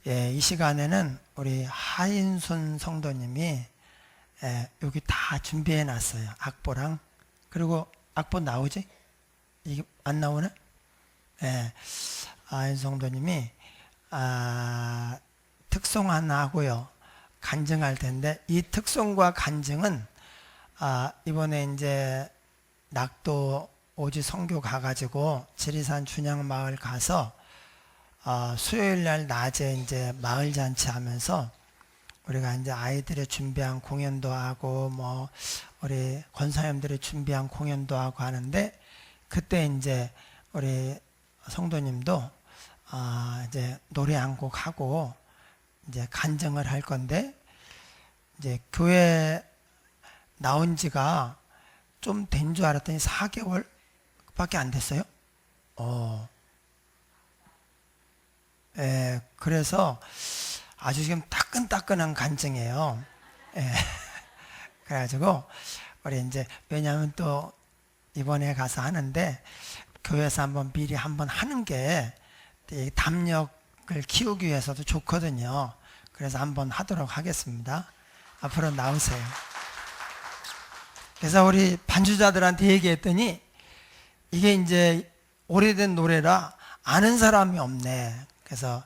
예, 이 시간에는 우리 하인순 성도님이 여기 다 준비해 놨어요. 악보랑. 그리고 악보 나오지? 이게 안 나오나? 예, 하인 성도님이 특송 하나 하고요. 간증할 텐데, 이 특송과 간증은 이번에 이제 낙도 오지 선교 가가지고 지리산 준양마을 가서 수요일 날 낮에 이제 마을 잔치 하면서 우리가 이제 아이들의 준비한 공연도 하고 뭐 우리 권사님들이 준비한 공연도 하고 하는데, 그때 이제 우리 성도님도 이제 노래 한 곡 하고 이제 간증을 할 건데, 이제 교회 나온 지가 좀 된 줄 알았더니 4개월 밖에 안 됐어요. 그래서 아주 지금 따끈따끈한 간증이에요. 그래가지고 우리 이제 왜냐하면 또 이번에 가서 하는데 교회에서 한번 미리 한번 하는 게 담력을 키우기 위해서도 좋거든요. 그래서 한번 하도록 하겠습니다. 앞으로 나오세요. 그래서 우리 반주자들한테 얘기했더니 이게 이제 오래된 노래라 아는 사람이 없네. 그래서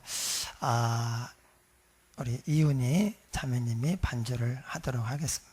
우리 이윤희 자매님이 반주를 하도록 하겠습니다.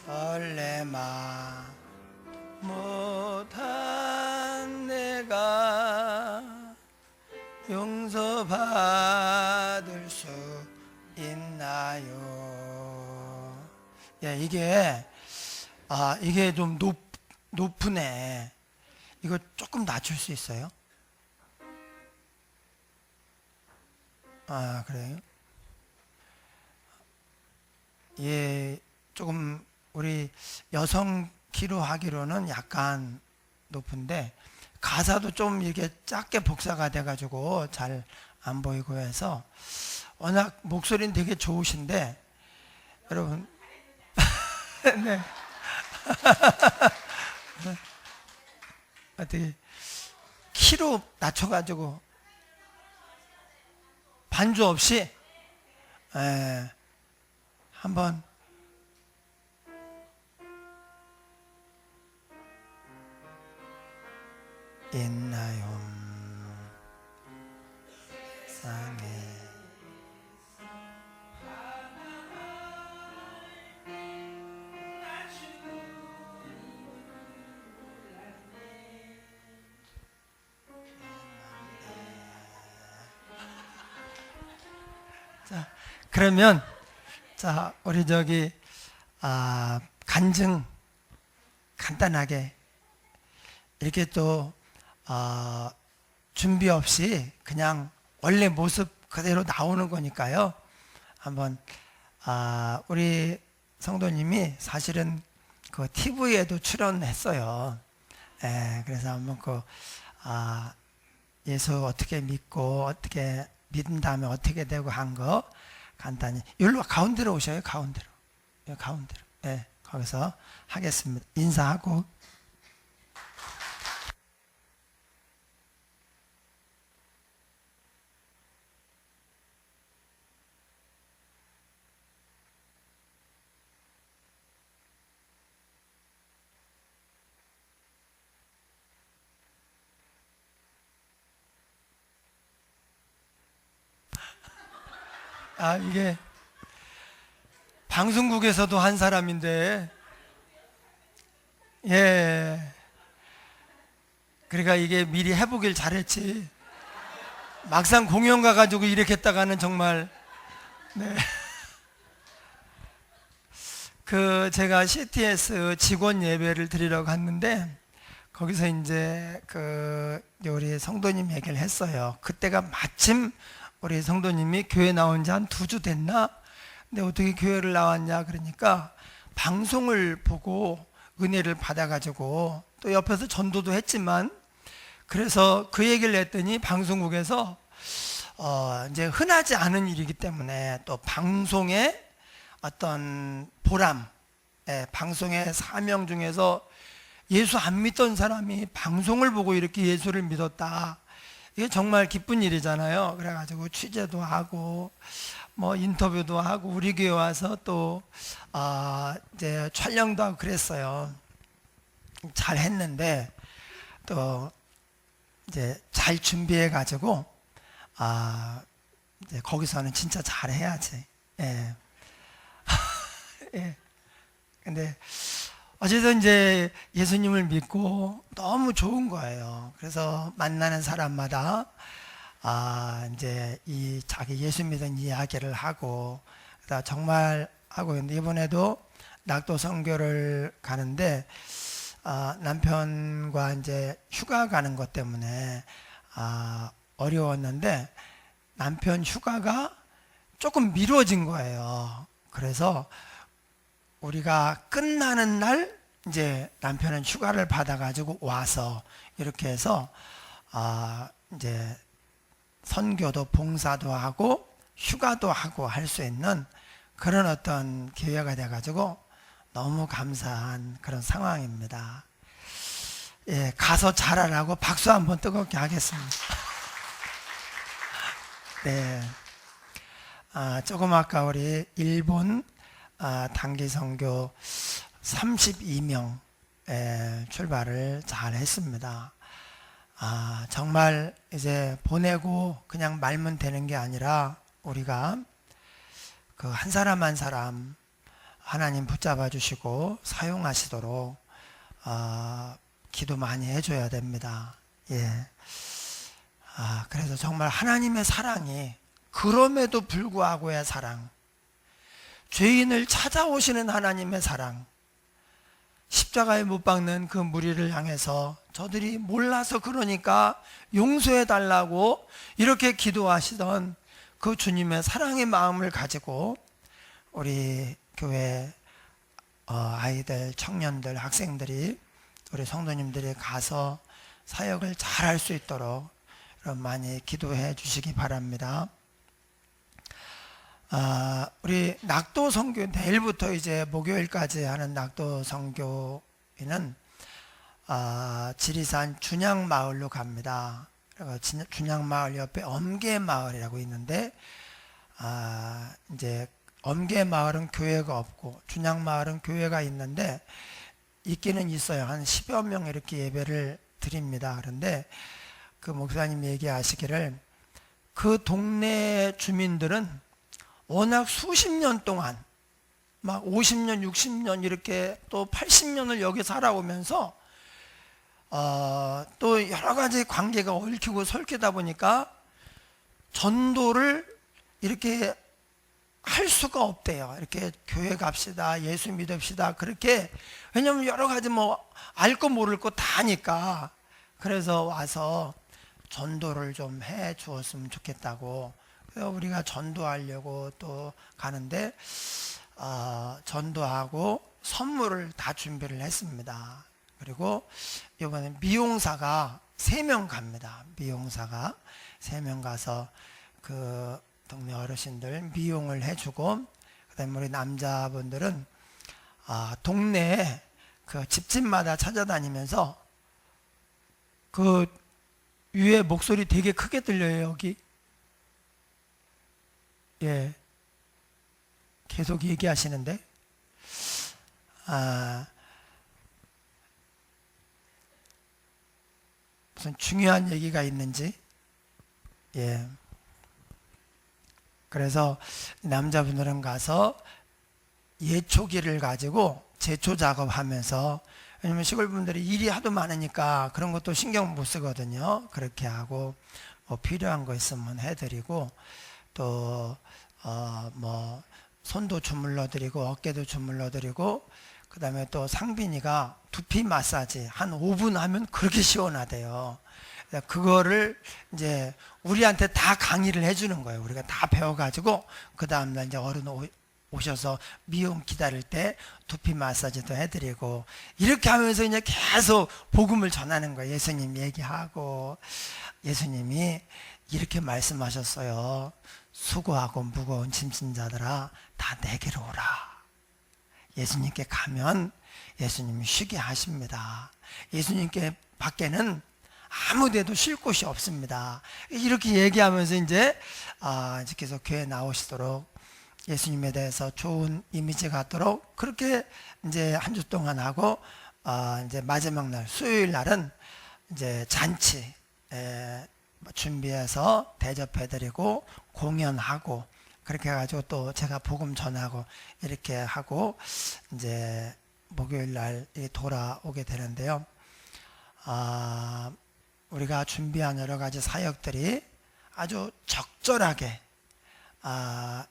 설레마 못한 내가 용서받을 수 있나요? 예, 이게 좀 높으네. 이거 조금 낮출 수 있어요? 그래요? 예, 조금 우리 여성 키로 하기로는 약간 높은데 가사도 좀 이게 작게 복사가 돼가지고 잘 안 보이고 해서, 워낙 목소리는 되게 좋으신데 여러분 네. 어떻게 키로 낮춰가지고 반주 없이 한번 있나요? 세상에 자, 그러면 자, 우리 저기 간증 간단하게 이렇게 또 준비 없이 그냥 원래 모습 그대로 나오는 거니까요. 한번 우리 성도님이 사실은 그 TV에도 출연했어요. 그래서 한번 그 예수 어떻게 믿고 어떻게 믿은 다음에 어떻게 되고 한 거 간단히 여기로 가운데로 오셔요. 가운데로. 가운데로. 거기서 하겠습니다. 인사하고. 이게 방송국에서도 한 사람인데, 예. 그러니까 이게 미리 해보길 잘했지. 막상 공연 가가지고 이렇게 했다가는 정말, 네. 제가 CTS 직원 예배를 드리러 갔는데, 거기서 이제 우리 성도님 얘기를 했어요. 그때가 마침 우리 성도님이 교회 나온 지 한 2주 됐나? 근데 어떻게 교회를 나왔냐? 그러니까 방송을 보고 은혜를 받아가지고 또 옆에서 전도도 했지만, 그래서 그 얘기를 했더니 방송국에서 이제 흔하지 않은 일이기 때문에 또 방송의 어떤 보람, 방송의 사명 중에서 예수 안 믿던 사람이 방송을 보고 이렇게 예수를 믿었다. 이게 정말 기쁜 일이잖아요. 그래가지고 취재도 하고 뭐 인터뷰도 하고 우리 교회 와서 또 이제 촬영도 하고 그랬어요. 잘 했는데 또 이제 잘 준비해 가지고 이제 거기서는 진짜 잘 해야지. 예. 예. 근데 어쨌든 이제 예수님을 믿고 너무 좋은 거예요. 그래서 만나는 사람마다 이제 이 자기 예수 믿은 이야기를 하고, 정말 하고 있는데, 이번에도 낙도 선교를 가는데 남편과 이제 휴가 가는 것 때문에 어려웠는데 남편 휴가가 조금 미뤄진 거예요. 그래서 우리가 끝나는 날 이제 남편은 휴가를 받아가지고 와서 이렇게 해서 이제 선교도 봉사도 하고 휴가도 하고 할 수 있는 그런 어떤 기회가 돼가지고 너무 감사한 그런 상황입니다. 예, 가서 잘하라고 박수 한번 뜨겁게 하겠습니다. 네, 조금 아까 우리 일본 단기 선교 32명 출발을 잘 했습니다. 정말 이제 보내고 그냥 말면 되는 게 아니라 우리가 그 한 사람 한 사람 하나님 붙잡아 주시고 사용하시도록 기도 많이 해줘야 됩니다. 예. 그래서 정말 하나님의 사랑이 그럼에도 불구하고의 사랑, 죄인을 찾아오시는 하나님의 사랑, 십자가에 못 박는 그 무리를 향해서 저들이 몰라서 그러니까 용서해 달라고 이렇게 기도하시던 그 주님의 사랑의 마음을 가지고 우리 교회 아이들, 청년들, 학생들이, 우리 성도님들이 가서 사역을 잘 할 수 있도록 많이 기도해 주시기 바랍니다. 우리 낙도 선교, 내일부터 이제 목요일까지 하는 낙도 선교회는 지리산 준양마을로 갑니다. 준양마을 옆에 엄계마을이라고 있는데 이제 엄계마을은 교회가 없고 준양마을은 교회가 있는데 있기는 있어요. 한 10여 명 이렇게 예배를 드립니다. 그런데 그 목사님 얘기하시기를 그 동네 주민들은 워낙 수십 년 동안 막 50년, 60년 이렇게 또 80년을 여기 살아오면서 또 여러 가지 관계가 얽히고 설키다 보니까 전도를 이렇게 할 수가 없대요. 이렇게 교회 갑시다, 예수 믿읍시다, 그렇게. 왜냐면 여러 가지 뭐 알 거 모를 거 다 하니까. 그래서 와서 전도를 좀 해 주었으면 좋겠다고. 그래서 우리가 전도하려고 또 가는데 전도하고 선물을 다 준비를 했습니다. 그리고 이번에 미용사가 3명 갑니다. 미용사가 3명 가서 그 동네 어르신들 미용을 해주고, 그다음에 우리 남자분들은 동네에 그 집집마다 찾아다니면서 그 위에 목소리 되게 크게 들려요. 여기 예, 계속 얘기하시는데 무슨 중요한 얘기가 있는지. 예. 그래서 남자분들은 가서 예초기를 가지고 제초 작업하면서, 왜냐면 시골 분들이 일이 하도 많으니까 그런 것도 신경 못 쓰거든요. 그렇게 하고 뭐 필요한 거 있으면 해드리고, 또 뭐 손도 주물러 드리고 어깨도 주물러 드리고, 그 다음에 또 상빈이가 두피 마사지 한 5분 하면 그렇게 시원하대요. 그거를 이제 우리한테 다 강의를 해주는 거예요. 우리가 다 배워가지고 그 다음날 이제 어른 오셔서 미용 기다릴 때 두피 마사지도 해드리고, 이렇게 하면서 이제 계속 복음을 전하는 거예요. 예수님 얘기하고, 예수님이 이렇게 말씀하셨어요. 수고하고 무거운 짐진 자들아 다 내게로 오라. 예수님께 가면 예수님이 쉬게 하십니다. 예수님께 밖에는 아무 데도 쉴 곳이 없습니다. 이렇게 얘기하면서 이제 계속 교회 나오시도록, 예수님에 대해서 좋은 이미지 갖도록 그렇게 이제 한 주 동안 하고, 이제 마지막 날 수요일 날은 이제 잔치 준비해서 대접해드리고 공연하고, 그렇게 해가지고 또 제가 복음 전하고 이렇게 하고 이제 목요일 날 돌아오게 되는데요. 우리가 준비한 여러 가지 사역들이 아주 적절하게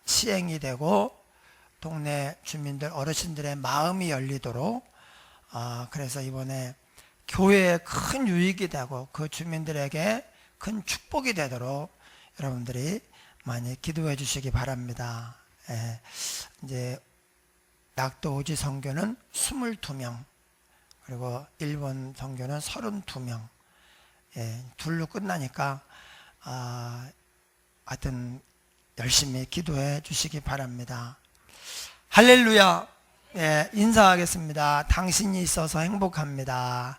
시행이 되고, 동네 주민들, 어르신들의 마음이 열리도록, 그래서 이번에 교회에 큰 유익이 되고 그 주민들에게 큰 축복이 되도록 여러분들이 많이 기도해 주시기 바랍니다. 이제 낙도 오지 선교는 22명, 그리고 일본 선교는 32명, 둘로 끝나니까 하여튼 열심히 기도해 주시기 바랍니다. 할렐루야. 인사하겠습니다. 당신이 있어서 행복합니다.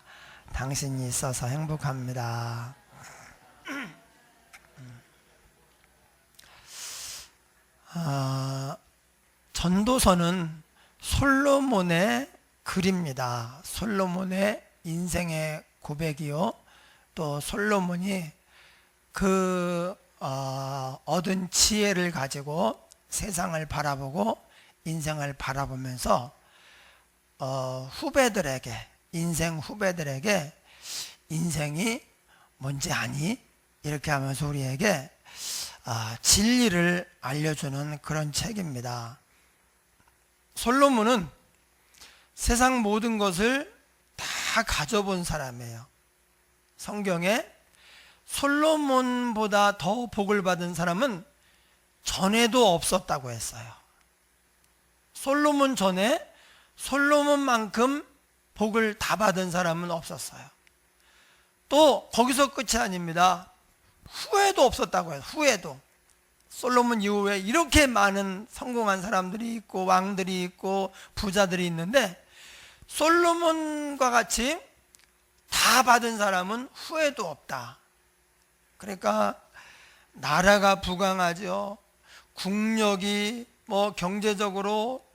당신이 있어서 행복합니다. 전도서는 솔로몬의 글입니다. 솔로몬의 인생의 고백이요, 또 솔로몬이 그 얻은 지혜를 가지고 세상을 바라보고 인생을 바라보면서 후배들에게, 인생 후배들에게 인생이 뭔지 아니? 이렇게 하면서 우리에게 진리를 알려주는 그런 책입니다. 솔로몬은 세상 모든 것을 다 가져본 사람이에요. 성경에 솔로몬보다 더 복을 받은 사람은 전에도 없었다고 했어요. 솔로몬 전에 솔로몬만큼 복을 다 받은 사람은 없었어요. 또 거기서 끝이 아닙니다. 후에도 없었다고 해요. 후에도. 솔로몬 이후에 이렇게 많은 성공한 사람들이 있고 왕들이 있고 부자들이 있는데, 솔로몬과 같이 다 받은 사람은 후에도 없다. 그러니까 나라가 부강하죠. 국력이 뭐 경제적으로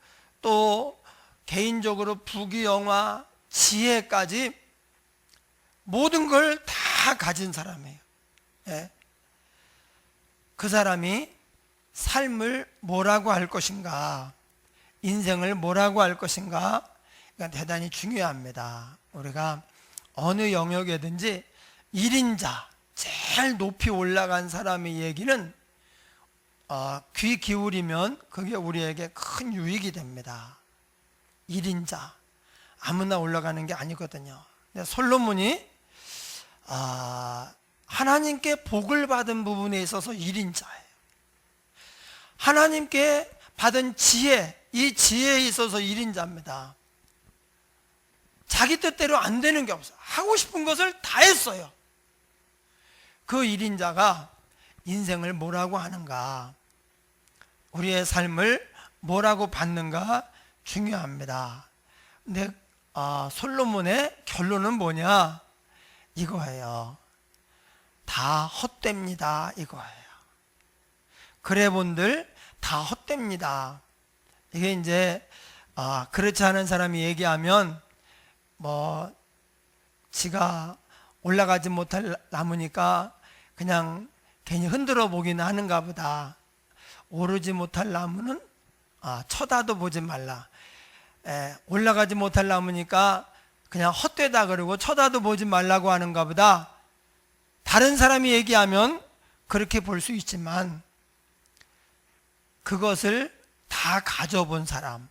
또 개인적으로 부귀영화, 지혜까지 모든 걸 다 가진 사람이에요. 그 사람이 삶을 뭐라고 할 것인가, 인생을 뭐라고 할 것인가, 그러니까 대단히 중요합니다. 우리가 어느 영역에든지 1인자, 제일 높이 올라간 사람의 얘기는 귀 기울이면 그게 우리에게 큰 유익이 됩니다. 1인자, 아무나 올라가는 게 아니거든요. 근데 솔로몬이 하나님께 복을 받은 부분에 있어서 1인자예요. 하나님께 받은 지혜, 이 지혜에 있어서 1인자입니다. 자기 뜻대로 안 되는 게 없어요. 하고 싶은 것을 다 했어요. 그 1인자가 인생을 뭐라고 하는가, 우리의 삶을 뭐라고 받는가 중요합니다. 근데 솔로몬의 결론은 뭐냐? 이거예요. 다 헛됩니다. 이거예요. 그래본들 다 헛됩니다. 이게 이제 그렇지 않은 사람이 얘기하면 뭐 지가 올라가지 못할 나무니까 그냥 괜히 흔들어 보기는 하는가 보다. 오르지 못할 나무는 쳐다도 보지 말라. 올라가지 못할 나무니까 그냥 헛되다 그러고 쳐다도 보지 말라고 하는가 보다. 다른 사람이 얘기하면 그렇게 볼 수 있지만 그것을 다 가져본 사람,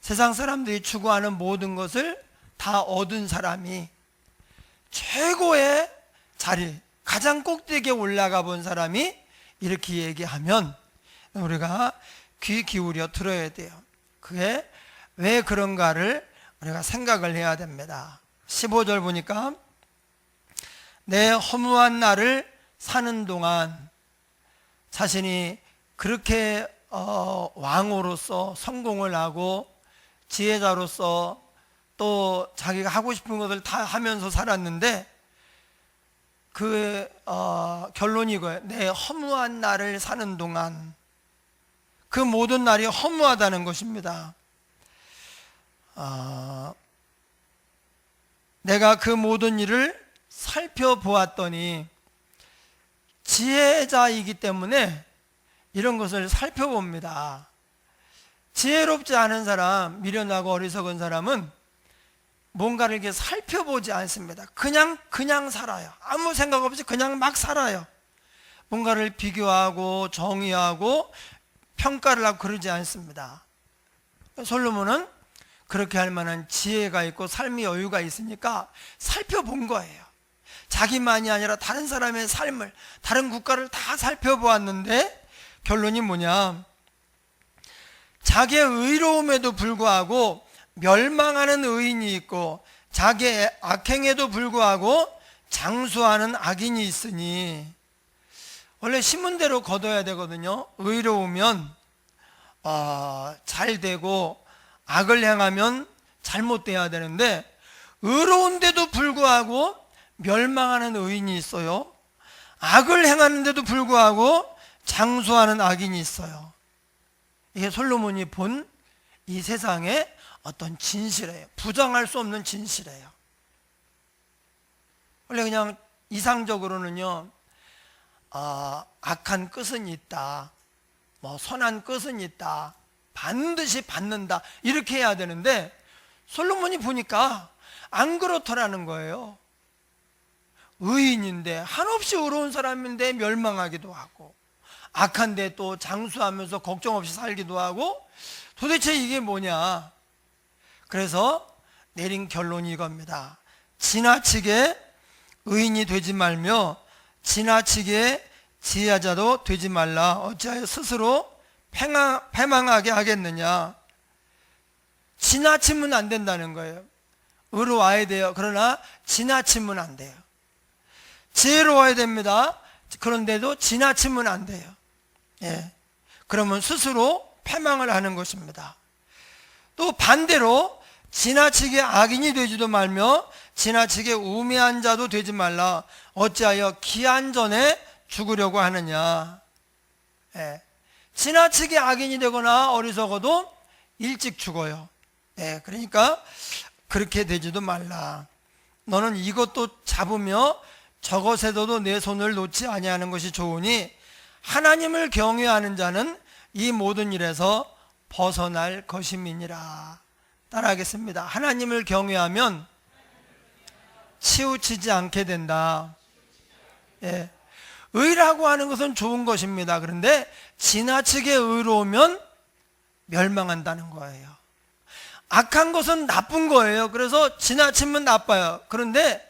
세상 사람들이 추구하는 모든 것을 다 얻은 사람이, 최고의 자리, 가장 꼭대기에 올라가 본 사람이 이렇게 얘기하면 우리가 귀 기울여 들어야 돼요. 그게 왜 그런가를 우리가 생각을 해야 됩니다. 15절 보니까 내 허무한 날을 사는 동안 자신이 그렇게 왕으로서 성공을 하고 지혜자로서 또 자기가 하고 싶은 것을 다 하면서 살았는데 그 결론이 이거예요. 내 허무한 날을 사는 동안, 그 모든 날이 허무하다는 것입니다. 내가 그 모든 일을 살펴보았더니, 지혜자이기 때문에 이런 것을 살펴봅니다. 지혜롭지 않은 사람, 미련하고 어리석은 사람은 뭔가를 이렇게 살펴보지 않습니다. 그냥 살아요. 아무 생각 없이 그냥 막 살아요. 뭔가를 비교하고 정의하고 평가를 하고 그러지 않습니다. 솔로몬은 그렇게 할 만한 지혜가 있고 삶의 여유가 있으니까 살펴본 거예요. 자기만이 아니라 다른 사람의 삶을, 다른 국가를 다 살펴보았는데 결론이 뭐냐? 자기의 의로움에도 불구하고 멸망하는 의인이 있고 자기의 악행에도 불구하고 장수하는 악인이 있으니, 원래 신문대로 거둬야 되거든요. 의로우면 잘 되고 악을 행하면 잘못돼야 되는데, 의로운데도 불구하고 멸망하는 의인이 있어요. 악을 행하는데도 불구하고 장수하는 악인이 있어요. 이게 솔로몬이 본 이 세상의 어떤 진실이에요. 부정할 수 없는 진실이에요. 원래 그냥 이상적으로는요, 악한 끝은 있다, 선한 끝은 있다, 반드시 받는다, 이렇게 해야 되는데 솔로몬이 보니까 안 그렇더라는 거예요. 의인인데, 한없이 의로운 사람인데 멸망하기도 하고, 악한데 또 장수하면서 걱정 없이 살기도 하고, 도대체 이게 뭐냐? 그래서 내린 결론이 이겁니다. 지나치게 의인이 되지 말며 지나치게 지혜자도 되지 말라. 어찌하여 스스로 패망하게 하겠느냐? 지나치면 안 된다는 거예요. 의로워야 돼요. 그러나 지나치면 안 돼요. 지혜로워야 됩니다. 그런데도 지나치면 안 돼요. 그러면 스스로 패망을 하는 것입니다. 또 반대로 지나치게 악인이 되지도 말며 지나치게 우매한 자도 되지 말라. 어찌하여 기한 전에 죽으려고 하느냐? 지나치게 악인이 되거나 어리석어도 일찍 죽어요. 그러니까 그렇게 되지도 말라. 너는 이것도 잡으며 저것에서도 내 손을 놓지 아니하는 것이 좋으니 하나님을 경외하는 자는 이 모든 일에서 벗어날 것임이니라. 따라하겠습니다. 하나님을 경외하면 치우치지 않게 된다. 의라고 하는 것은 좋은 것입니다. 그런데 지나치게 의로우면 멸망한다는 거예요. 악한 것은 나쁜 거예요. 그래서 지나치면 나빠요. 그런데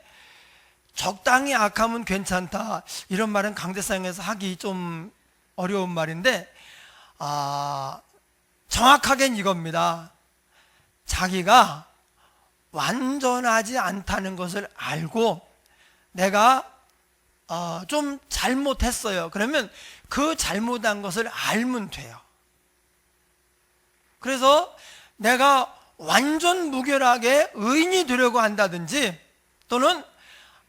적당히 악하면 괜찮다, 이런 말은 강대상에서 하기 좀 어려운 말인데, 정확하게는 이겁니다. 자기가 완전하지 않다는 것을 알고 내가 좀 잘못했어요. 그러면 그 잘못한 것을 알면 돼요. 그래서 내가 완전 무결하게 의인이 되려고 한다든지, 또는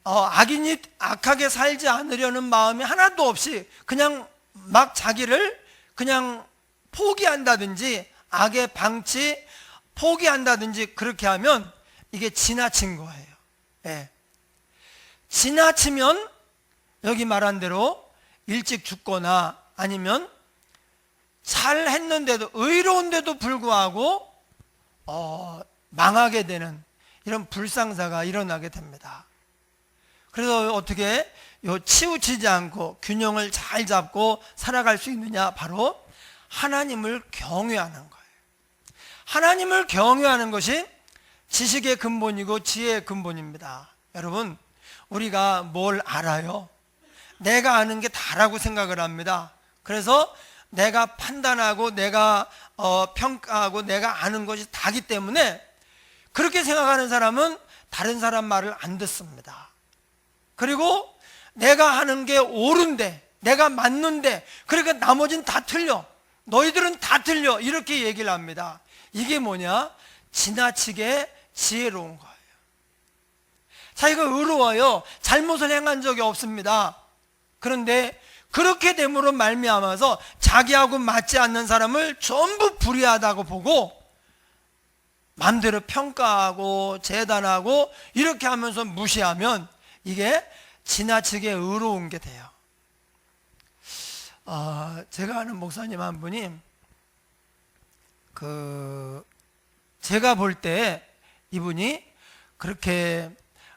악인이 악하게 살지 않으려는 마음이 하나도 없이 그냥 막 자기를 그냥 포기한다든지, 악의 방치 포기한다든지, 그렇게 하면 이게 지나친 거예요. 지나치면 여기 말한 대로 일찍 죽거나 아니면 잘했는데도, 의로운데도 불구하고 망하게 되는 이런 불상사가 일어나게 됩니다. 그래서 어떻게 치우치지 않고 균형을 잘 잡고 살아갈 수 있느냐? 바로 하나님을 경외하는 거예요. 하나님을 경외하는 것이 지식의 근본이고 지혜의 근본입니다. 여러분, 우리가 뭘 알아요? 내가 아는 게 다라고 생각을 합니다. 그래서 내가 판단하고 내가 평가하고 내가 아는 것이 다기 때문에 그렇게 생각하는 사람은 다른 사람 말을 안 듣습니다. 그리고 내가 하는 게 옳은데, 내가 맞는데, 그러니까 나머지는 다 틀려, 너희들은 다 틀려, 이렇게 얘기를 합니다. 이게 뭐냐? 지나치게 지혜로운 거예요. 자기가 의로워요. 잘못을 행한 적이 없습니다. 그런데 그렇게 됨으로 말미암아서 자기하고 맞지 않는 사람을 전부 불의하다고 보고 마음대로 평가하고 재단하고 이렇게 하면서 무시하면 이게 지나치게 의로운 게 돼요. 제가 아는 목사님 한 분이 제가 볼 때 이분이 그렇게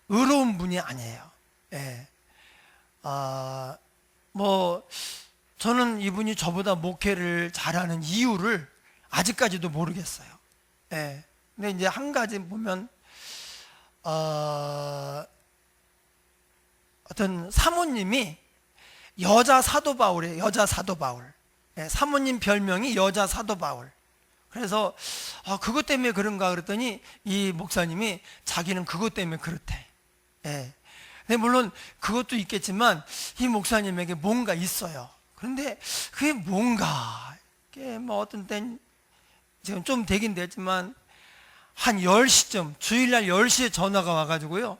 의로운 분이 아니에요. 예. 저는 이분이 저보다 목회를 잘하는 이유를 아직까지도 모르겠어요. 예. 근데 이제 한 가지 보면, 어떤 사모님이 여자 사도 바울이에요. 여자 사도 바울. 예, 사모님 별명이 여자 사도 바울. 그래서 그것 때문에 그런가 그랬더니 이 목사님이 자기는 그것 때문에 그렇대. 예. 근데 물론 그것도 있겠지만 이 목사님에게 뭔가 있어요. 그런데 그게 뭔가, 그게 뭐 어떤 땐 지금 좀 되긴 됐지만 한 10시쯤, 주일날 10시에 전화가 와가지고요.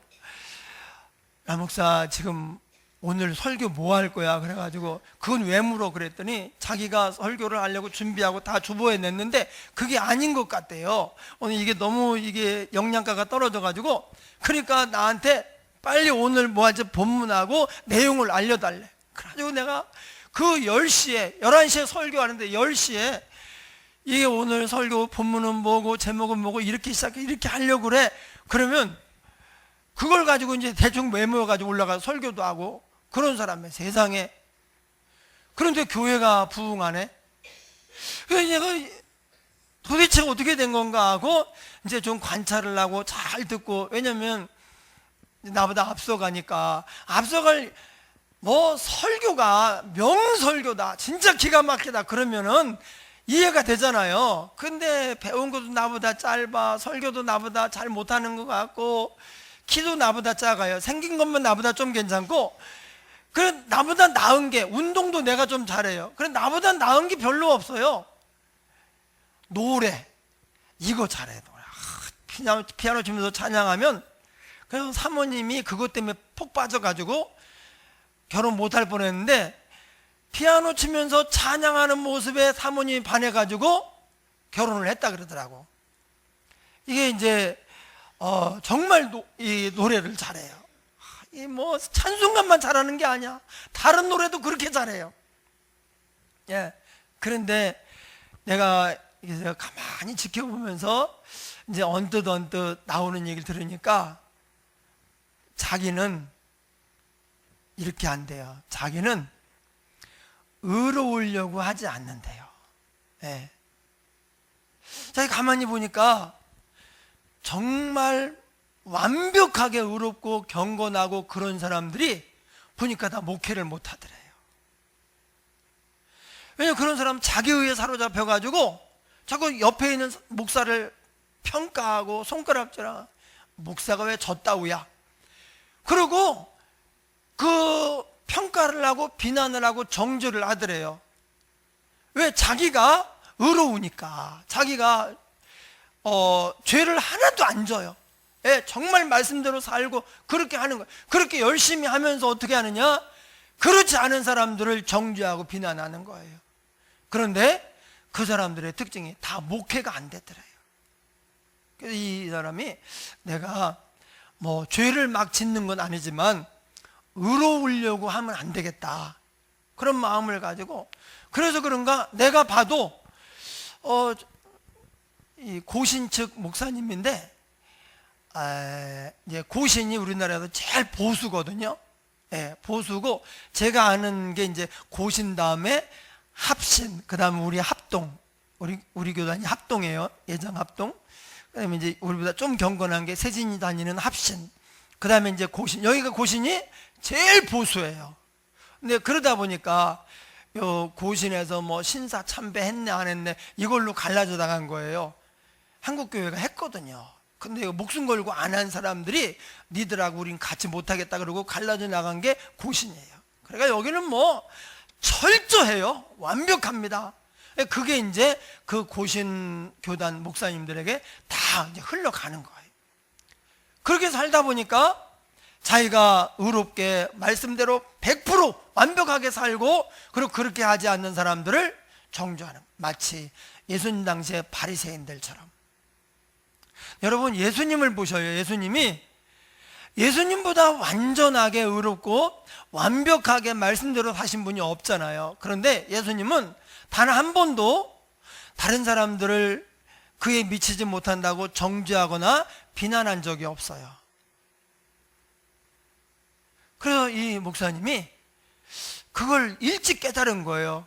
라 목사, 지금 오늘 설교 뭐 할 거야? 그래가지고 그건 왜 물어? 그랬더니 자기가 설교를 하려고 준비하고 다 주보에 냈는데 그게 아닌 것 같대요. 오늘 이게 너무 영양가가 떨어져가지고, 그러니까 나한테 빨리 오늘 뭐 할지 본문하고 내용을 알려달래. 그래가지고 내가 그 10시에, 11시에 설교하는데 10시에 이게 오늘 설교 본문은 뭐고 제목은 뭐고 이렇게 시작해, 이렇게 하려고 그래. 그러면 그걸 가지고 이제 대충 메모해가지고 올라가서 설교도 하고 그런 사람이에요, 세상에. 그런데 교회가 부흥하네. 그래서 내가 도대체 어떻게 된 건가 하고 이제 좀 관찰을 하고 잘 듣고, 왜냐면 나보다 앞서가니까, 앞서갈 설교가 명설교다, 진짜 기가 막히다 그러면은 이해가 되잖아요. 근데 배운 것도 나보다 짧아, 설교도 나보다 잘 못하는 것 같고, 키도 나보다 작아요. 생긴 것만 나보다 좀 괜찮고, 그래 나보다 나은 게, 운동도 내가 좀 잘해요. 그래 나보다 나은 게 별로 없어요. 노래 이거 잘해. 피아노 치면서 찬양하면, 그래서 사모님이 그것 때문에 폭 빠져가지고 결혼 못할 뻔했는데, 피아노 치면서 찬양하는 모습에 사모님이 반해가지고 결혼을 했다 그러더라고. 이게 이제 정말 이 노래를 잘해요. 이 찬송가만 잘하는 게 아니야. 다른 노래도 그렇게 잘해요. 예. 그런데 내가 가만히 지켜보면서 이제 언뜻 나오는 얘기를 들으니까 자기는 이렇게 안 돼요. 자기는 의로우려고 하지 않는데요. 예. 자기 가만히 보니까 정말 완벽하게 의롭고 경건하고 그런 사람들이 보니까 다 목회를 못 하더래요. 왜냐면 그런 사람 자기의에 사로잡혀가지고 자꾸 옆에 있는 목사를 평가하고 손가락질하고, 목사가 왜 졌다우야? 그리고 그 평가를 하고 비난을 하고 정죄를 하더래요. 왜? 자기가 의로우니까. 자기가 죄를 하나도 안 져요. 예, 정말 말씀대로 살고 그렇게 하는 거예요. 그렇게 열심히 하면서 어떻게 하느냐? 그렇지 않은 사람들을 정죄하고 비난하는 거예요. 그런데 그 사람들의 특징이 다 목회가 안 됐더래요. 그래서 이 사람이, 내가 죄를 막 짓는 건 아니지만 의로우려고 하면 안 되겠다. 그런 마음을 가지고, 그래서 그런가 내가 봐도 이 고신 측 목사님인데, 이제 고신이 우리나라에서 제일 보수거든요. 예, 보수고, 제가 아는 게 이제 고신 다음에 합신, 그 다음에 우리 합동, 우리 교단이 합동이에요. 예장 합동. 그 다음에 이제 우리보다 좀 경건한 게 세진이 다니는 합신. 그 다음에 이제 고신. 여기가 고신이 제일 보수예요. 근데 그러다 보니까 요 고신에서 뭐 신사 참배했네 안 했네 이걸로 갈라져 나간 거예요. 한국교회가 했거든요. 근데 목숨 걸고 안 한 사람들이 니들하고 우린 같이 못하겠다 그러고 갈라져 나간 게 고신이에요. 그러니까 여기는 뭐 철저해요. 완벽합니다. 그게 이제 그 고신 교단 목사님들에게 다 이제 흘러가는 거예요. 그렇게 살다 보니까 자기가 의롭게 말씀대로 100% 완벽하게 살고, 그리고 그렇게 하지 않는 사람들을 정죄하는, 마치 예수님 당시의 바리새인들처럼. 여러분, 예수님을 보셔요. 예수님보다 완전하게 의롭고 완벽하게 말씀대로 사신 분이 없잖아요. 그런데 예수님은 단 한 번도 다른 사람들을 그에 미치지 못한다고 정죄하거나 비난한 적이 없어요. 그래서 이 목사님이 그걸 일찍 깨달은 거예요.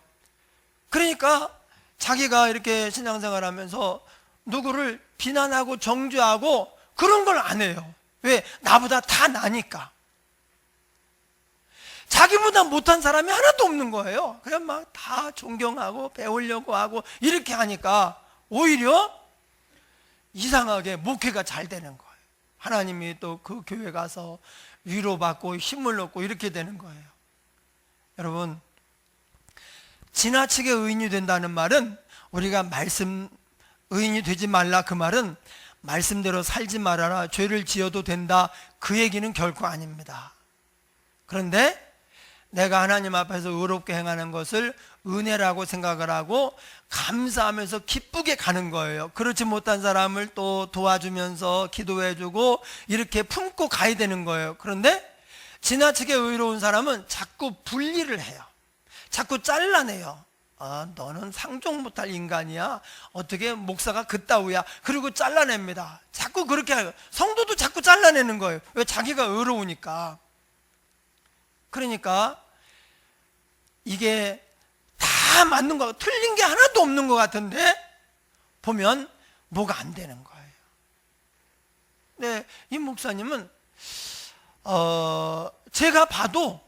그러니까 자기가 이렇게 신앙생활 하면서 누구를 비난하고 정죄하고 그런 걸 안 해요. 왜? 나보다 다 나니까. 자기보다 못한 사람이 하나도 없는 거예요. 그냥 막 다 존경하고 배우려고 하고 이렇게 하니까 오히려 이상하게 목회가 잘 되는 거예요. 하나님이 또 그 교회 가서 위로받고 힘을 얻고 이렇게 되는 거예요. 여러분, 지나치게 의인이 된다는 말은, 우리가 의인이 되지 말라 그 말은 말씀대로 살지 말아라, 죄를 지어도 된다, 그 얘기는 결코 아닙니다. 그런데 내가 하나님 앞에서 의롭게 행하는 것을 은혜라고 생각을 하고 감사하면서 기쁘게 가는 거예요. 그렇지 못한 사람을 또 도와주면서 기도해주고 이렇게 품고 가야 되는 거예요. 그런데 지나치게 의로운 사람은 자꾸 분리를 해요. 자꾸 잘라내요. 너는 상종 못할 인간이야. 어떻게 목사가 그따위야. 그리고 잘라냅니다. 자꾸 그렇게 해요. 성도도 자꾸 잘라내는 거예요. 왜? 자기가 의로우니까. 그러니까 이게 다 맞는 거, 틀린 게 하나도 없는 것 같은데 보면 뭐가 안 되는 거예요. 네, 이 목사님은 제가 봐도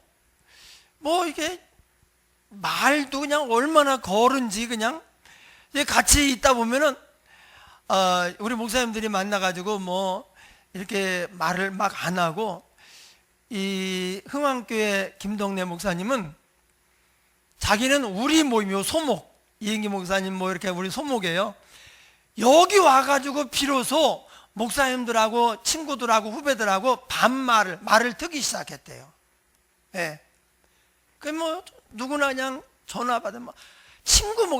뭐 이게 말도 그냥 얼마나 거른지, 그냥 같이 있다 보면은 우리 목사님들이 만나가지고 뭐 이렇게 말을 막 안 하고, 이 흥왕교회 김동래 목사님은 자기는 우리 모임이요, 소목, 이행기 목사님 뭐 이렇게 우리 소목이에요. 여기 와가지고 비로소 목사님들하고 친구들하고 후배들하고 말을 트기 시작했대요. 예. 그 뭐 누구나 그냥 전화 받으면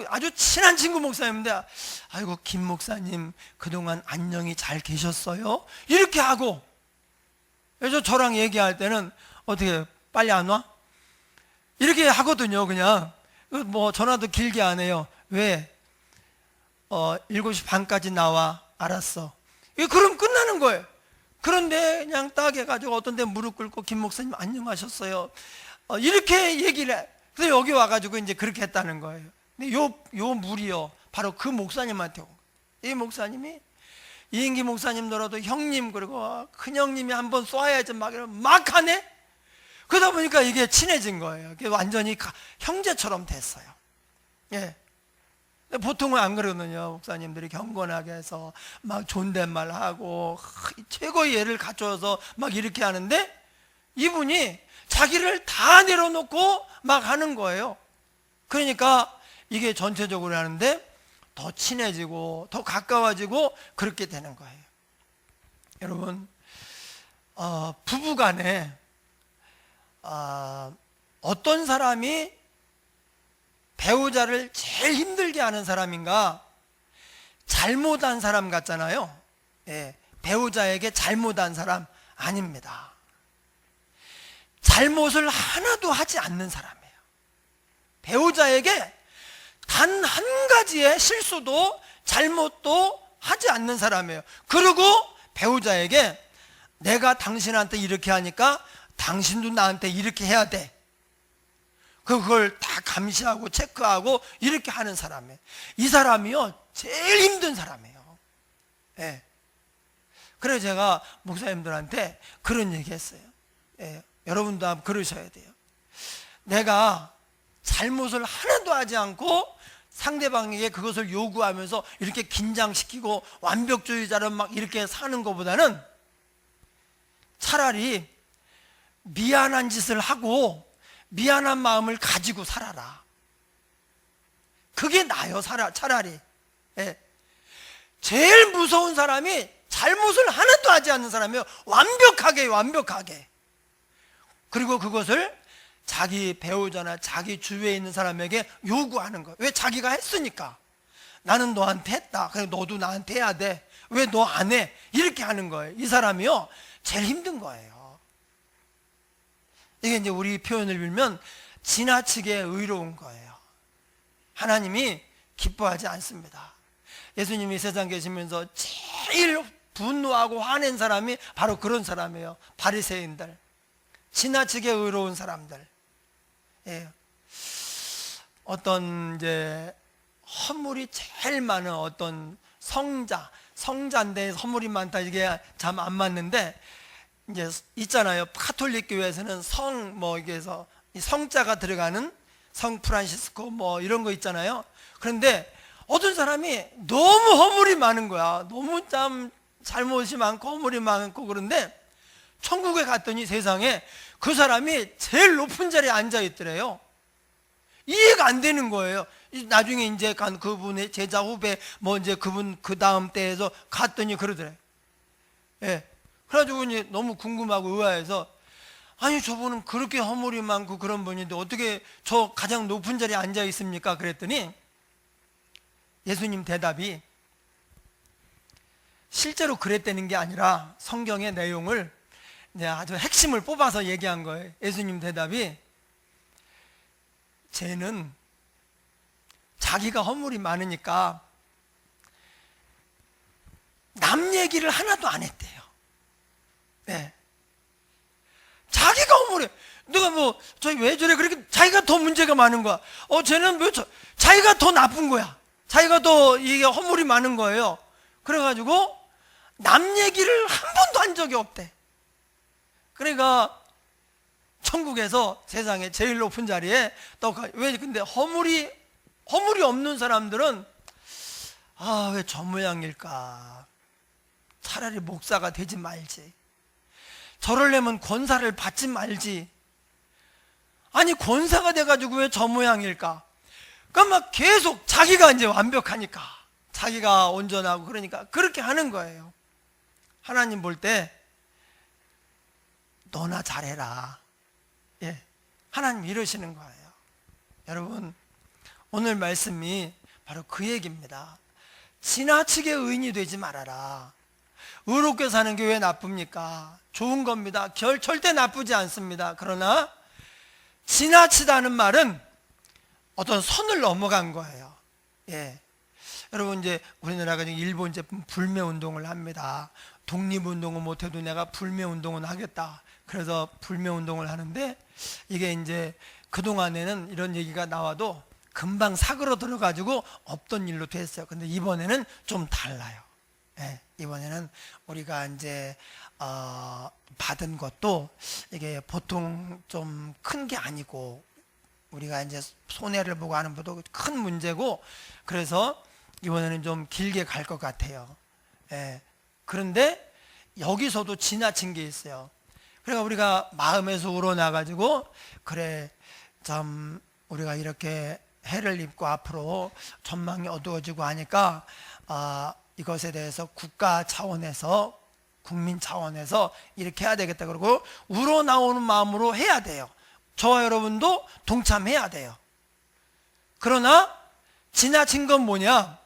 아주 친한 친구 목사님인데, 아이고 김 목사님 그동안 안녕히 잘 계셨어요? 이렇게 하고, 그래서 저랑 얘기할 때는 어떻게 빨리 안 와? 이렇게 하거든요. 그냥 뭐 전화도 길게 안 해요. 왜? 7시 반까지 나와. 알았어. 그럼 끝나는 거예요. 그런데 그냥 딱 해가지고 어떤 데 무릎 꿇고 김 목사님 안녕하셨어요, 이렇게 얘기를 해. 그래서 여기 와가지고 이제 그렇게 했다는 거예요. 근데 요 물이요, 바로 그 목사님한테 온 거예요. 이 목사님이 이인기 목사님더라도 형님, 그리고 큰형님이 한번 쏴야지 막 하네? 그러다 보니까 이게 친해진 거예요. 완전히 형제처럼 됐어요. 예. 보통은 안 그러거든요. 목사님들이 경건하게 해서 막 존댓말 하고 최고의 예를 갖춰서 막 이렇게 하는데, 이분이 자기를 다 내려놓고 막 하는 거예요. 그러니까 이게 전체적으로 하는데 더 친해지고 더 가까워지고 그렇게 되는 거예요. 여러분, 부부 간에 어떤 사람이 배우자를 제일 힘들게 하는 사람인가? 잘못한 사람 같잖아요. 예, 배우자에게 잘못한 사람 아닙니다. 잘못을 하나도 하지 않는 사람이에요. 배우자에게 단 한 가지의 실수도 잘못도 하지 않는 사람이에요. 그리고 배우자에게 내가 당신한테 이렇게 하니까 당신도 나한테 이렇게 해야 돼. 그걸 다 감시하고 체크하고 이렇게 하는 사람이에요. 이 사람이요 제일 힘든 사람이에요. 예. 그래서 제가 목사님들한테 그런 얘기 했어요. 예. 여러분도 한번 그러셔야 돼요. 내가 잘못을 하나도 하지 않고 상대방에게 그것을 요구하면서 이렇게 긴장시키고 완벽주의자로 막 이렇게 사는 것보다는 차라리 미안한 짓을 하고 미안한 마음을 가지고 살아라. 그게 나아요. 차라리. 예. 제일 무서운 사람이 잘못을 하나도 하지 않는 사람이에요. 완벽하게. 그리고 그것을 자기 배우자나 자기 주위에 있는 사람에게 요구하는 거예요. 왜? 자기가 했으니까. 나는 너한테 했다. 그래서 너도 나한테 해야 돼. 왜 너 안 해? 이렇게 하는 거예요. 이 사람이요 제일 힘든 거예요. 이게 이제 우리 표현을 빌면 지나치게 의로운 거예요. 하나님이 기뻐하지 않습니다. 예수님이 세상 계시면서 제일 분노하고 화낸 사람이 바로 그런 사람이에요. 바리새인들, 지나치게 의로운 사람들. 예. 어떤 이제 허물이 제일 많은 어떤 성자인데 허물이 많다, 이게 참 안 맞는데, 이제 있잖아요. 가톨릭 교회에서는 이게서 성자가 들어가는 성 프란시스코 이런 거 있잖아요. 그런데 어떤 사람이 너무 허물이 많은 거야. 너무 참 잘못이 많고 허물이 많고. 그런데 천국에 갔더니 세상에 그 사람이 제일 높은 자리에 앉아 있더래요. 이해가 안 되는 거예요. 나중에 이제 간 그분의 제자 후배 이제 그분 그 다음 때에서 갔더니 그러더래요. 예. 그래가지고 이제 너무 궁금하고 의아해서, 아니 저분은 그렇게 허물이 많고 그런 분인데 어떻게 저 가장 높은 자리에 앉아 있습니까? 그랬더니 예수님 대답이 실제로 그랬다는 게 아니라 성경의 내용을 이제 아주 핵심을 뽑아서 얘기한 거예요. 예수님 대답이, 쟤는 자기가 허물이 많으니까 남 얘기를 하나도 안 했대요. 네. 자기가 허물해. 누가 저희 왜 저래? 그렇게 자기가 더 문제가 많은 거야. 쟤는 자기가 더 나쁜 거야. 자기가 더 이게 허물이 많은 거예요. 그래가지고 남 얘기를 한 번도 한 적이 없대. 그러니까 천국에서 세상에 제일 높은 자리에 왜 근데 허물이 없는 사람들은 왜 저 모양일까? 차라리 목사가 되지 말지. 저러려면 권사를 받지 말지. 아니 권사가 돼가지고 왜 저 모양일까? 그러니까 막 계속 자기가 이제 완벽하니까, 자기가 온전하고 그러니까 그렇게 하는 거예요. 하나님 볼 때 너나 잘해라. 예, 하나님 이러시는 거예요. 여러분, 오늘 말씀이 바로 그 얘기입니다. 지나치게 의인이 되지 말아라. 의롭게 사는 게 왜 나쁩니까? 좋은 겁니다. 절대 나쁘지 않습니다. 그러나 지나치다는 말은 어떤 선을 넘어간 거예요. 예. 여러분, 이제 우리나라가 일본 제품 불매 운동을 합니다. 독립운동은 못해도 내가 불매 운동은 하겠다. 그래서 불매 운동을 하는데, 이게 이제 그동안에는 이런 얘기가 나와도 금방 사그러들어 가지고 없던 일로 됐어요. 근데 이번에는 좀 달라요. 예, 이번에는 우리가 이제 받은 것도 이게 보통 좀 큰 게 아니고, 우리가 이제 손해를 보고 하는 것도 큰 문제고, 그래서 이번에는 좀 길게 갈 것 같아요. 예. 그런데 여기서도 지나친 게 있어요. 그러니까 우리가 마음에서 우러나가지고, 그래 참 우리가 이렇게 해를 입고 앞으로 전망이 어두워지고 하니까 이것에 대해서 국가 차원에서, 국민 차원에서 이렇게 해야 되겠다. 그러고 우러나오는 마음으로 해야 돼요. 저와 여러분도 동참해야 돼요. 그러나 지나친 건 뭐냐?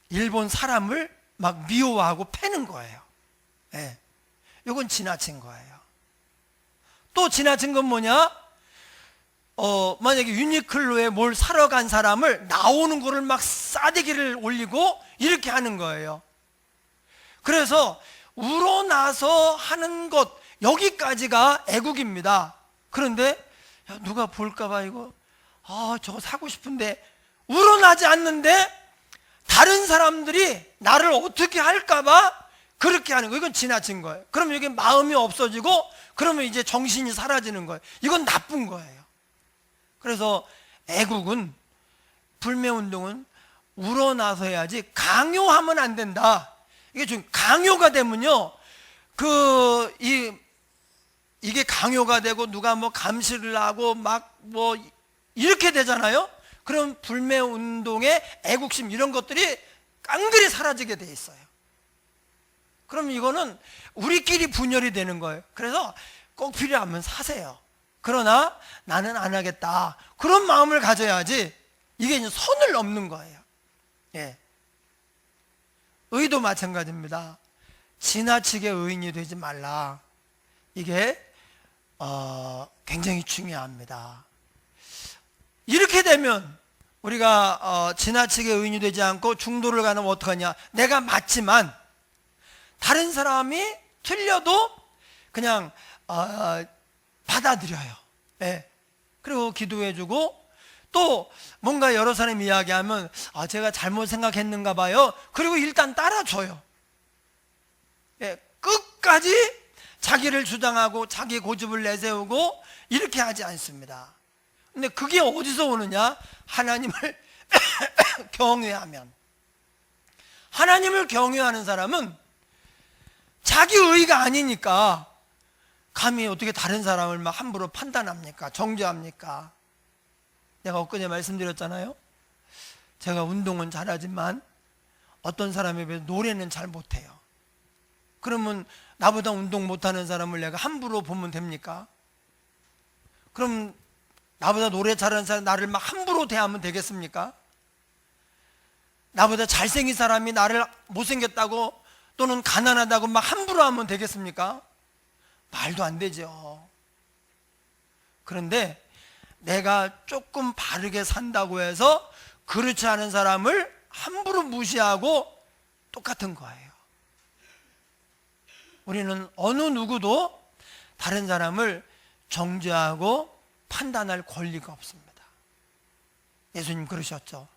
일본 사람을 막 미워하고 패는 거예요. 예. 이건 지나친 거예요. 또 지나친 건 뭐냐? 만약에 유니클로에 뭘 사러 간 사람을 나오는 거를 막 싸대기를 올리고 이렇게 하는 거예요. 그래서 우러나서 하는 것, 여기까지가 애국입니다. 그런데 야, 누가 볼까봐 이거 저거 사고 싶은데 우러나지 않는데 다른 사람들이 나를 어떻게 할까봐 그렇게 하는 거, 이건 지나친 거예요. 그러면 이게 마음이 없어지고 그러면 이제 정신이 사라지는 거예요. 이건 나쁜 거예요. 그래서 애국은, 불매운동은 우러나서 해야지 강요하면 안 된다. 이게 좀 강요가 되면요, 이게 강요가 되고 누가 뭐 감시를 하고 막 뭐 이렇게 되잖아요. 그럼 불매운동의 애국심 이런 것들이 깡그리 사라지게 돼 있어요. 그럼 이거는 우리끼리 분열이 되는 거예요. 그래서 꼭 필요하면 사세요. 그러나 나는 안 하겠다, 그런 마음을 가져야지. 이게 이제 선을 넘는 거예요. 예. 의도 마찬가지입니다. 지나치게 의인이 되지 말라. 이게 굉장히 중요합니다. 이렇게 되면 우리가 지나치게 의인이 되지 않고 중도를 가면 어떡하냐. 내가 맞지만 다른 사람이 틀려도 그냥 받아들여요. 예. 그리고 기도해주고, 또 뭔가 여러 사람이 이야기하면 제가 잘못 생각했는가 봐요. 그리고 일단 따라줘요. 예. 끝까지 자기를 주장하고 자기 고집을 내세우고 이렇게 하지 않습니다. 근데 그게 어디서 오느냐? 하나님을 경외하면. 하나님을 경외하는 사람은 자기 의가 아니니까 감히 어떻게 다른 사람을 막 함부로 판단합니까? 정죄합니까? 내가 엊그제 말씀드렸잖아요. 제가 운동은 잘하지만 어떤 사람에 비해 노래는 잘 못해요. 그러면 나보다 운동 못하는 사람을 내가 함부로 보면 됩니까? 그럼 나보다 노래 잘하는 사람 나를 막 함부로 대하면 되겠습니까? 나보다 잘생긴 사람이 나를 못생겼다고 또는 가난하다고 막 함부로 하면 되겠습니까? 말도 안 되죠. 그런데 내가 조금 바르게 산다고 해서 그렇지 않은 사람을 함부로 무시하고 똑같은 거예요. 우리는 어느 누구도 다른 사람을 정죄하고 판단할 권리가 없습니다. 예수님 그러셨죠.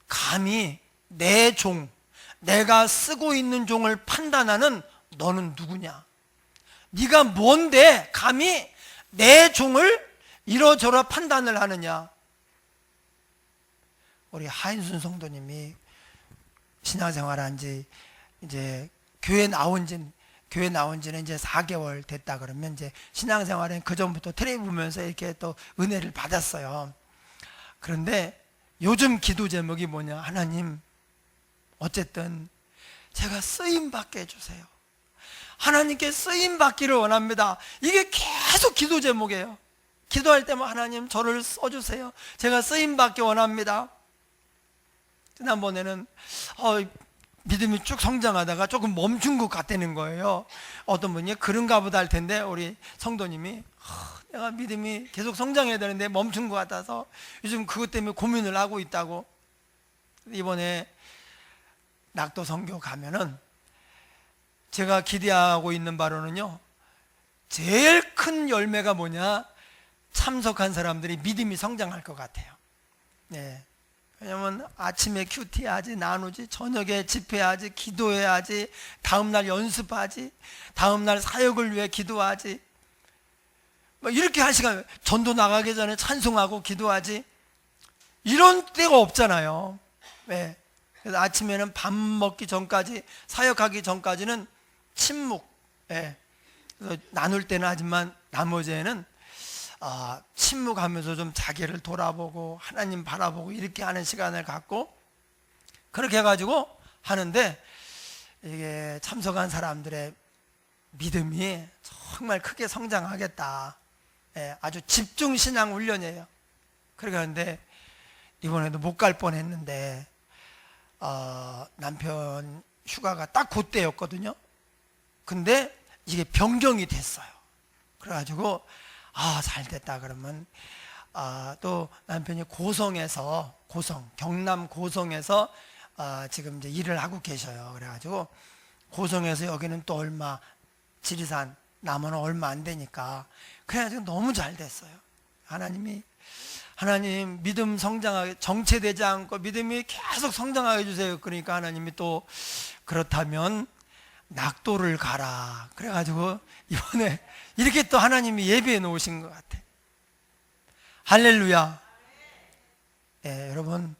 감히 내 종, 내가 쓰고 있는 종을 판단하는 너는 누구냐? 네가 뭔데 감히 내 종을 이러저러 판단을 하느냐? 우리 하인순 성도님이 신앙생활한 지 이제 교회 나온 지는 이제 4개월 됐다 그러면 이제 신앙생활은 그 전부터 텔레비 보면서 이렇게 또 은혜를 받았어요. 그런데 요즘 기도 제목이 뭐냐? 하나님, 어쨌든 제가 쓰임 받게 해주세요. 하나님께 쓰임 받기를 원합니다. 이게 계속 기도 제목이에요. 기도할 때만 하나님 저를 써주세요. 제가 쓰임 받기 원합니다. 지난번에는 믿음이 쭉 성장하다가 조금 멈춘 것 같다는 거예요. 어떤 분이 그런가 보다 할 텐데 우리 성도님이 내가 믿음이 계속 성장해야 되는데 멈춘 것 같아서 요즘 그것 때문에 고민을 하고 있다고. 이번에 낙도 선교 가면은 제가 기대하고 있는 바로는요, 제일 큰 열매가 뭐냐? 참석한 사람들이 믿음이 성장할 것 같아요. 네. 왜냐면 아침에 큐티하지, 나누지, 저녁에 집회하지, 기도해야지, 다음날 연습하지, 다음날 사역을 위해 기도하지, 뭐 이렇게 할 시간, 전도 나가기 전에 찬송하고 기도하지, 이런 때가 없잖아요. 네. 그래서 아침에는 밥 먹기 전까지, 사역하기 전까지는 침묵. 네. 그래서 나눌 때는 하지만 나머지에는 침묵하면서 좀 자기를 돌아보고 하나님 바라보고 이렇게 하는 시간을 갖고 그렇게 해가지고 하는데, 이게 참석한 사람들의 믿음이 정말 크게 성장하겠다. 예, 아주 집중 신앙 훈련이에요. 그렇게 하는데 이번에도 못 갈 뻔했는데 남편 휴가가 딱 그때였거든요. 근데 이게 변경이 됐어요. 그래가지고 잘 됐다 그러면 또 남편이 경남 고성에서 지금 이제 일을 하고 계셔요. 그래가지고 고성에서 여기는 또 지리산 남원은 얼마 안 되니까 그래가지고 너무 잘 됐어요. 하나님 믿음 성장하게, 정체되지 않고 믿음이 계속 성장하게 해주세요. 그러니까 하나님이 또 그렇다면 낙도를 가라. 그래가지고 이번에 이렇게 또 하나님이 예비해 놓으신 것 같아. 할렐루야. 여러분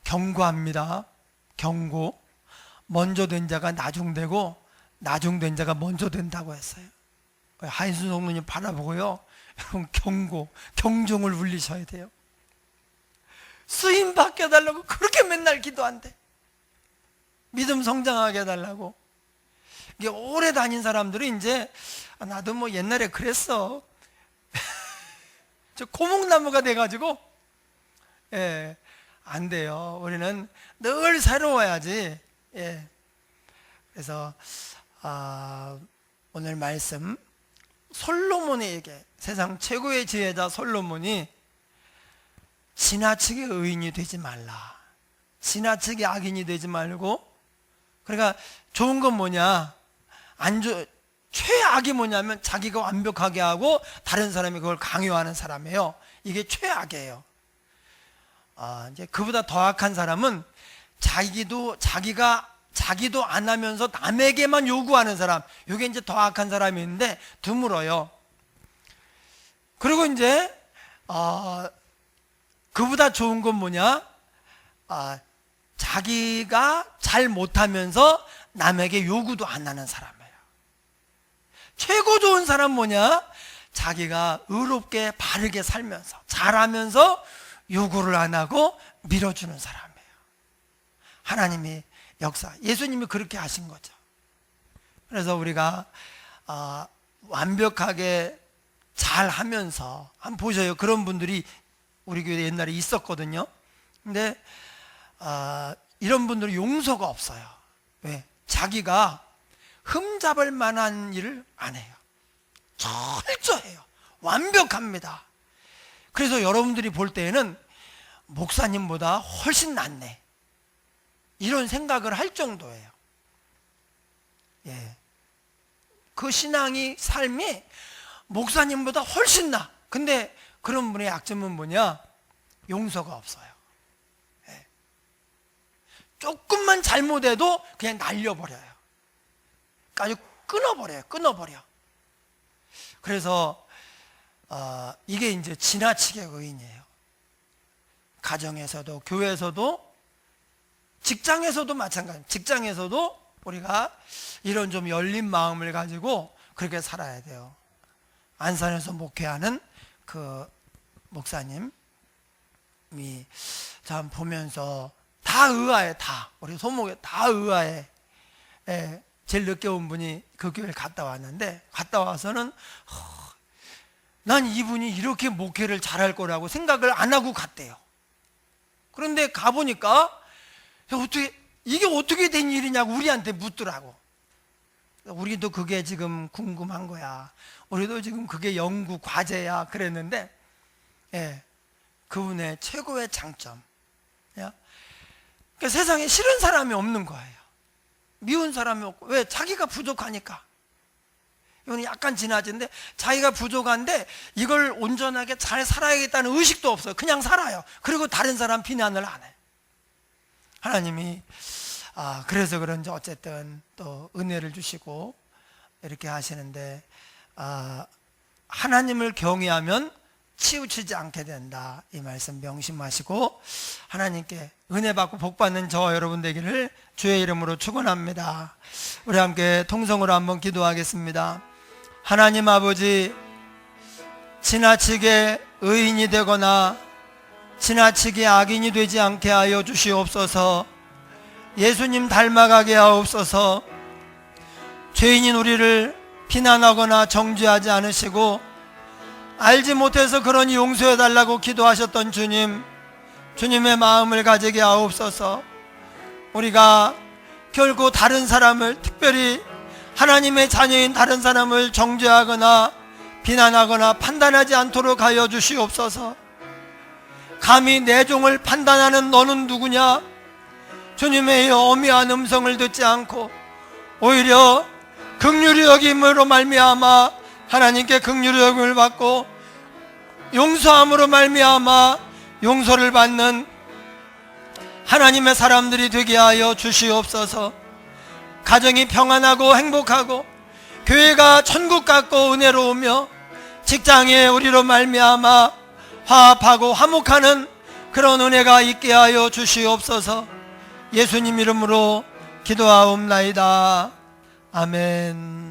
경고합니다. 경고. 먼저 된 자가 나중되고 나중된 자가 먼저 된다고 했어요. 하인수 성도님 바라보고요, 여러분 경종을 울리셔야 돼요. 쓰임 받게 해달라고 그렇게 맨날 기도한대. 믿음 성장하게 해달라고. 이게 오래 다닌 사람들은 이제 나도 뭐 옛날에 그랬어. 저 고목나무가 돼가지고 안 돼요. 우리는 늘 새로워야지. 그래서 오늘 말씀, 솔로몬에게, 세상 최고의 지혜자 솔로몬이 지나치게 의인이 되지 말라, 지나치게 악인이 되지 말고, 그러니까 좋은 건 뭐냐, 최악이 뭐냐면 자기가 완벽하게 하고 다른 사람이 그걸 강요하는 사람이에요. 이게 최악이에요. 이제 그보다 더 악한 사람은 자기도 안 하면서 남에게만 요구하는 사람. 이게 이제 더 악한 사람이 있는데 드물어요. 그리고 이제 그보다 좋은 건 뭐냐, 자기가 잘 못하면서 남에게 요구도 안 하는 사람이에요. 최고 좋은 사람 뭐냐, 자기가 의롭게 바르게 살면서 잘하면서 요구를 안 하고 밀어주는 사람이에요. 하나님이 예수님이 그렇게 하신 거죠. 그래서 우리가 완벽하게 잘하면서, 한번 보셔요. 그런 분들이 우리 교회에 옛날에 있었거든요. 근데 이런 분들은 용서가 없어요. 왜? 자기가 흠잡을 만한 일을 안 해요. 철저해요. 완벽합니다. 그래서 여러분들이 볼 때에는 목사님보다 훨씬 낫네, 이런 생각을 할 정도예요. 그 삶이 목사님보다 훨씬 나. 근데 그런 분의 약점은 뭐냐? 용서가 없어요. 조금만 잘못해도 그냥 날려버려요. 아주 끊어버려. 그래서 이게 이제 지나치게 의인이에요. 가정에서도, 교회에서도, 직장에서도 마찬가지입니다. 직장에서도 우리가 이런 좀 열린 마음을 가지고 그렇게 살아야 돼요. 안산에서 목회하는 그 목사님이 참 보면서 다 의아해. 우리 소목에 다 의아해. 제일 늦게 온 분이 그 교회를 갔다 왔는데, 갔다 와서는 난 이분이 이렇게 목회를 잘할 거라고 생각을 안 하고 갔대요. 그런데 가보니까 이게 어떻게 된 일이냐고 우리한테 묻더라고. 우리도 그게 지금 궁금한 거야. 우리도 지금 그게 연구 과제야. 그랬는데 그분의 최고의 장점, 그러니까 세상에 싫은 사람이 없는 거예요. 미운 사람이 없고. 왜? 자기가 부족하니까. 이건 약간 지나친데, 자기가 부족한데 이걸 온전하게 잘 살아야겠다는 의식도 없어요. 그냥 살아요. 그리고 다른 사람 비난을 안 해요. 하나님이 그래서 그런지 어쨌든 또 은혜를 주시고 이렇게 하시는데, 하나님을 경외하면 치우치지 않게 된다, 이 말씀 명심하시고 하나님께 은혜 받고 복 받는 저와 여러분 되기를 주의 이름으로 축원합니다. 우리 함께 통성으로 한번 기도하겠습니다. 하나님 아버지, 지나치게 의인이 되거나 지나치게 악인이 되지 않게 하여 주시옵소서. 예수님 닮아가게 하옵소서. 죄인인 우리를 비난하거나 정죄하지 않으시고 알지 못해서 그러니 용서해달라고 기도하셨던 주님의 마음을 가지게 하옵소서. 우리가 결코 다른 사람을, 특별히 하나님의 자녀인 다른 사람을 정죄하거나 비난하거나 판단하지 않도록 하여 주시옵소서. 감히 내 종을 판단하는 너는 누구냐? 주님의 어미한 음성을 듣지 않고 오히려 긍휼히 여김으로 말미암아 하나님께 긍휼히 여김을 받고 용서함으로 말미암아 용서를 받는 하나님의 사람들이 되게 하여 주시옵소서. 가정이 평안하고 행복하고 교회가 천국 같고 은혜로우며 직장에 우리로 말미암아 화합하고 화목하는 그런 은혜가 있게 하여 주시옵소서. 예수님 이름으로 기도하옵나이다. 아멘.